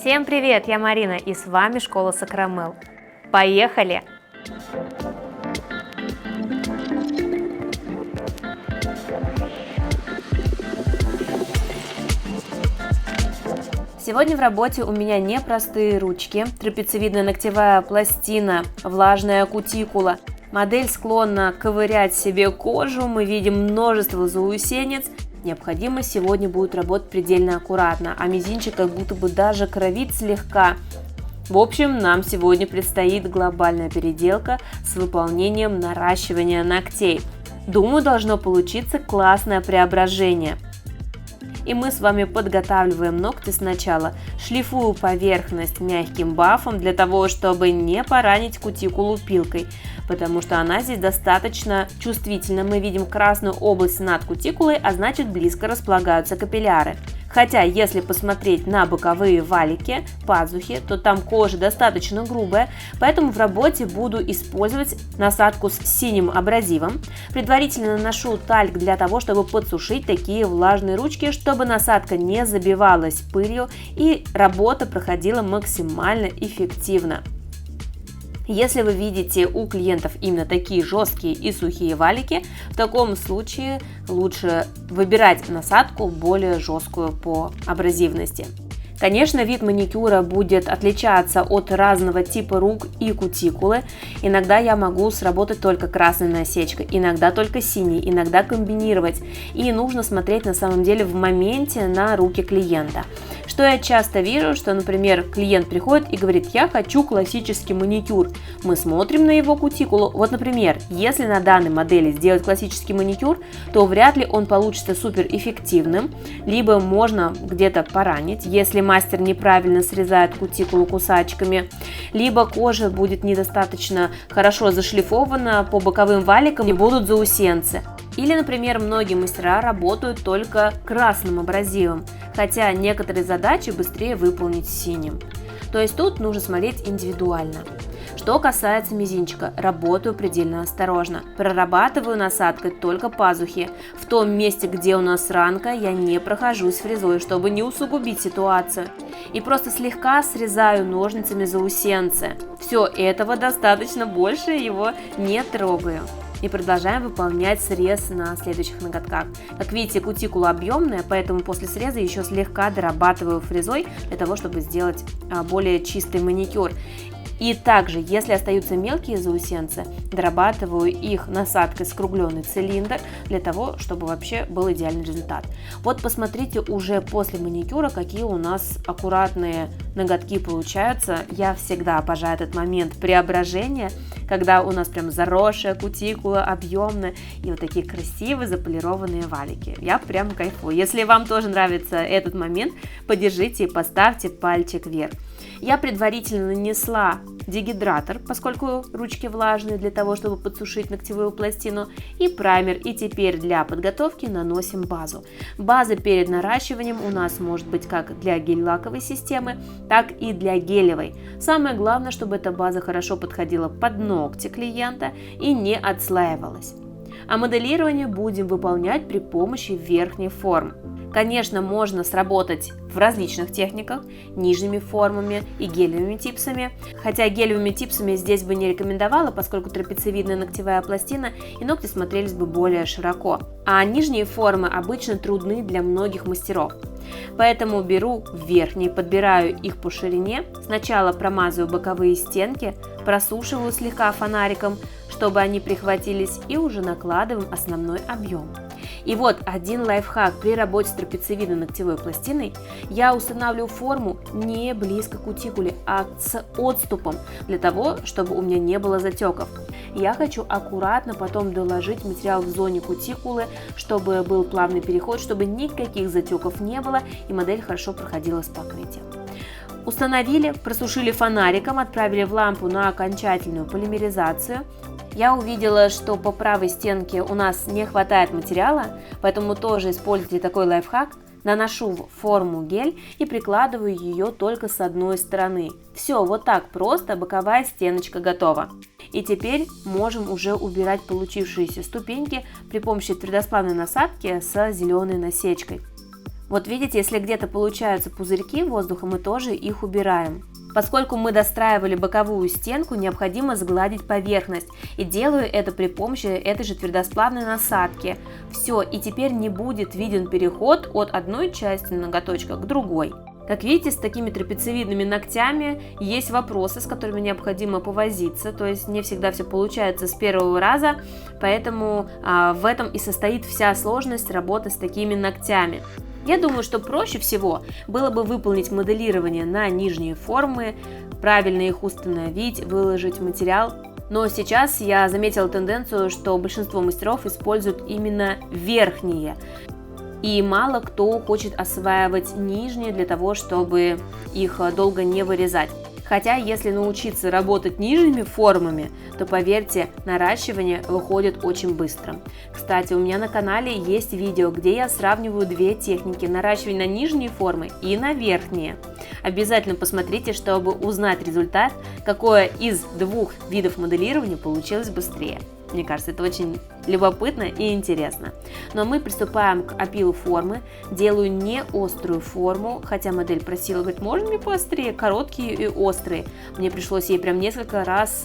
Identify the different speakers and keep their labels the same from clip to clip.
Speaker 1: Всем привет, я Марина, и с вами школа Сакрамел. Поехали! Сегодня в работе у меня непростые ручки, трапециевидная ногтевая пластина, влажная кутикула. Модель склонна ковырять себе кожу, мы видим множество заусенец. Необходимо сегодня будет работать предельно аккуратно, а мизинчик как будто бы даже кровит слегка. В общем, нам сегодня предстоит глобальная переделка с выполнением наращивания ногтей. Думаю, должно получиться классное преображение. И мы с вами подготавливаем ногти сначала. Шлифую поверхность мягким бафом для того, чтобы не поранить кутикулу пилкой, потому что она здесь достаточно чувствительна. Мы видим красную область над кутикулой, а значит близко располагаются капилляры. Хотя, если посмотреть на боковые валики, пазухи, то там кожа достаточно грубая, поэтому в работе буду использовать насадку с синим абразивом. Предварительно наношу тальк для того, чтобы подсушить такие влажные ручки, чтобы насадка не забивалась пылью и работа проходила максимально эффективно. Если вы видите у клиентов именно такие жесткие и сухие валики, в таком случае лучше выбирать насадку более жесткую по абразивности. Конечно, вид маникюра будет отличаться от разного типа рук и кутикулы. Иногда я могу сработать только красной насечкой, иногда только синей, иногда комбинировать. И нужно смотреть на самом деле в моменте на руки клиента. Что я часто вижу, что, например, клиент приходит и говорит: я хочу классический маникюр. Мы смотрим на его кутикулу. Вот, например, если на данной модели сделать классический маникюр, то вряд ли он получится супер эффективным, либо можно где-то поранить, если мастер неправильно срезает кутикулу кусачками, либо кожа будет недостаточно хорошо зашлифована по боковым валикам и будут заусенцы. Или, например, многие мастера работают только красным абразивом, хотя некоторые задачи быстрее выполнить синим. То есть тут нужно смотреть индивидуально. Что касается мизинчика, работаю предельно осторожно. Прорабатываю насадкой только пазухи. В том месте, где у нас ранка, я не прохожусь фрезой, чтобы не усугубить ситуацию. И просто слегка срезаю ножницами заусенцы. Все, этого достаточно, больше его не трогаю. И продолжаем выполнять срез на следующих ноготках. Как видите, кутикула объемная, поэтому после среза еще слегка дорабатываю фрезой для того, чтобы сделать более чистый маникюр. И также, если остаются мелкие заусенцы, дорабатываю их насадкой скругленный цилиндр для того, чтобы вообще был идеальный результат. Вот посмотрите уже после маникюра, какие у нас аккуратные ноготки получаются. Я всегда обожаю этот момент преображения, когда у нас прям заросшая кутикула, объемная и вот такие красивые заполированные валики. Я прям кайфую. Если вам тоже нравится этот момент, поддержите и поставьте пальчик вверх. Я предварительно нанесла дегидратор, поскольку ручки влажные, для того, чтобы подсушить ногтевую пластину, и праймер. И теперь для подготовки наносим базу. База перед наращиванием у нас может быть как для гель-лаковой системы, так и для гелевой. Самое главное, чтобы эта база хорошо подходила под ногти клиента и не отслаивалась. А моделирование будем выполнять при помощи верхней формы. Конечно, можно сработать в различных техниках, нижними формами и гелевыми типсами. Хотя гелевыми типсами здесь бы не рекомендовала, поскольку трапециевидная ногтевая пластина и ногти смотрелись бы более широко. А нижние формы обычно трудны для многих мастеров. Поэтому беру верхние, подбираю их по ширине. Сначала промазываю боковые стенки, просушиваю слегка фонариком, чтобы они прихватились, и уже накладываем основной объем. И вот один лайфхак: при работе с трапециевидной ногтевой пластиной я устанавливаю форму не близко к кутикуле, а с отступом, для того, чтобы у меня не было затеков. Я хочу аккуратно потом доложить материал в зоне кутикулы, чтобы был плавный переход, чтобы никаких затеков не было и модель хорошо проходила с покрытием. Установили, просушили фонариком, отправили в лампу на окончательную полимеризацию. Я увидела, что по правой стенке у нас не хватает материала, поэтому тоже используйте такой лайфхак. Наношу в форму гель и прикладываю ее только с одной стороны. Все, вот так просто, боковая стеночка готова. И теперь можем уже убирать получившиеся ступеньки при помощи твердосплавной насадки с зеленой насечкой. Вот видите, если где-то получаются пузырьки воздуха, мы тоже их убираем. Поскольку мы достраивали боковую стенку, необходимо сгладить поверхность, и делаю это при помощи этой же твердосплавной насадки. Все, и теперь не будет виден переход от одной части ноготочка к другой. Как видите, с такими трапециевидными ногтями есть вопросы, с которыми необходимо повозиться, то есть не всегда все получается с первого раза, поэтому в этом и состоит вся сложность работы с такими ногтями. Я думаю, что проще всего было бы выполнить моделирование на нижние формы, правильно их установить, выложить материал. Но сейчас я заметила тенденцию, что большинство мастеров используют именно верхние. И мало кто хочет осваивать нижние для того, чтобы их долго не вырезать. Хотя, если научиться работать нижними формами, то, поверьте, наращивание выходит очень быстро. Кстати, у меня на канале есть видео, где я сравниваю две техники: наращивание на нижние формы и на верхние. Обязательно посмотрите, чтобы узнать результат, какое из двух видов моделирования получилось быстрее. Мне кажется, это очень любопытно и интересно. Но мы приступаем к опилу формы. Делаю не острую форму, хотя модель просила, говорит, можно мне поострее, короткие и острые. Мне пришлось ей прям несколько раз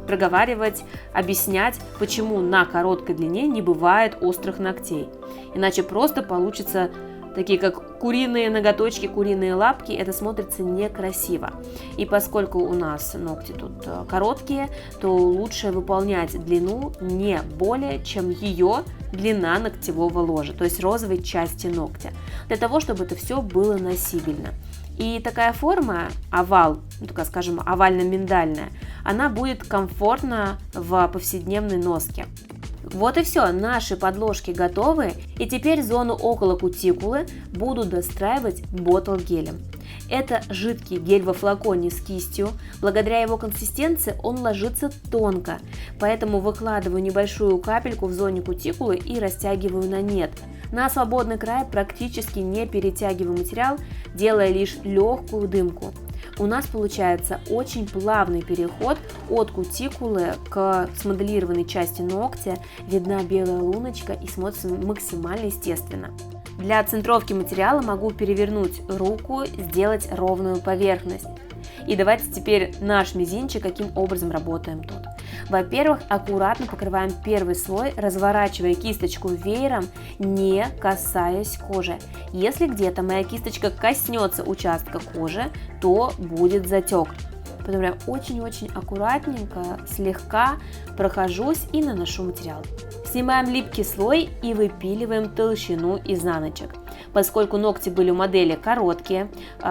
Speaker 1: проговаривать, объяснять, почему на короткой длине не бывает острых ногтей. Иначе просто получится такие как куриные ноготочки, куриные лапки, это смотрится некрасиво. И поскольку у нас ногти тут короткие, то лучше выполнять длину не более, чем ее длина ногтевого ложа, то есть розовой части ногтя, для того, чтобы это все было носибельно. И такая форма, овал, такая, скажем, овально-миндальная, она будет комфортна в повседневной носке. Вот и все, наши подложки готовы, и теперь зону около кутикулы буду достраивать ботл-гелем. Это жидкий гель во флаконе с кистью, благодаря его консистенции он ложится тонко, поэтому выкладываю небольшую капельку в зоне кутикулы и растягиваю на нет. На свободный край практически не перетягиваю материал, делая лишь легкую дымку. У нас получается очень плавный переход от кутикулы к смоделированной части ногтя, видна белая луночка и смотрится максимально естественно. Для центровки материала могу перевернуть руку, сделать ровную поверхность. И давайте теперь наш мизинчик каким образом работаем тут. Во-первых, аккуратно покрываем первый слой, разворачивая кисточку веером, не касаясь кожи. Если где-то моя кисточка коснется участка кожи, то будет затек. Потом прям очень-очень аккуратненько, слегка прохожусь и наношу материал. Снимаем липкий слой и выпиливаем толщину изнаночек. Поскольку ногти были у модели короткие,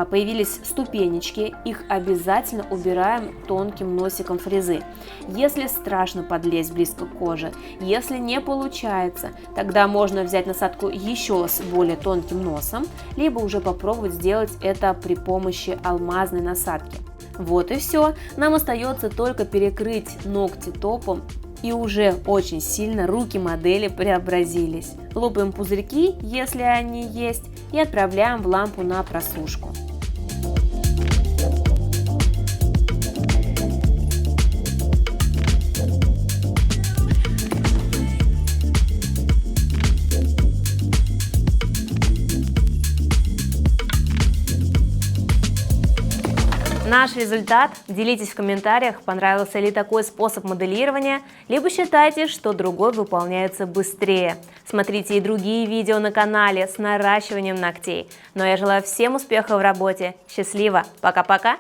Speaker 1: появились ступенечки, их обязательно убираем тонким носиком фрезы. Если страшно подлезть близко к коже, если не получается, тогда можно взять насадку еще с более тонким носом, либо уже попробовать сделать это при помощи алмазной насадки. Вот и все, нам остается только перекрыть ногти топом, и уже очень сильно руки модели преобразились. Лопаем пузырьки, если они есть, и отправляем в лампу на просушку. Наш результат. Делитесь в комментариях, понравился ли такой способ моделирования, либо считайте, что другой выполняется быстрее. Смотрите и другие видео на канале с наращиванием ногтей. Но я желаю всем успехов в работе. Счастливо! Пока-пока!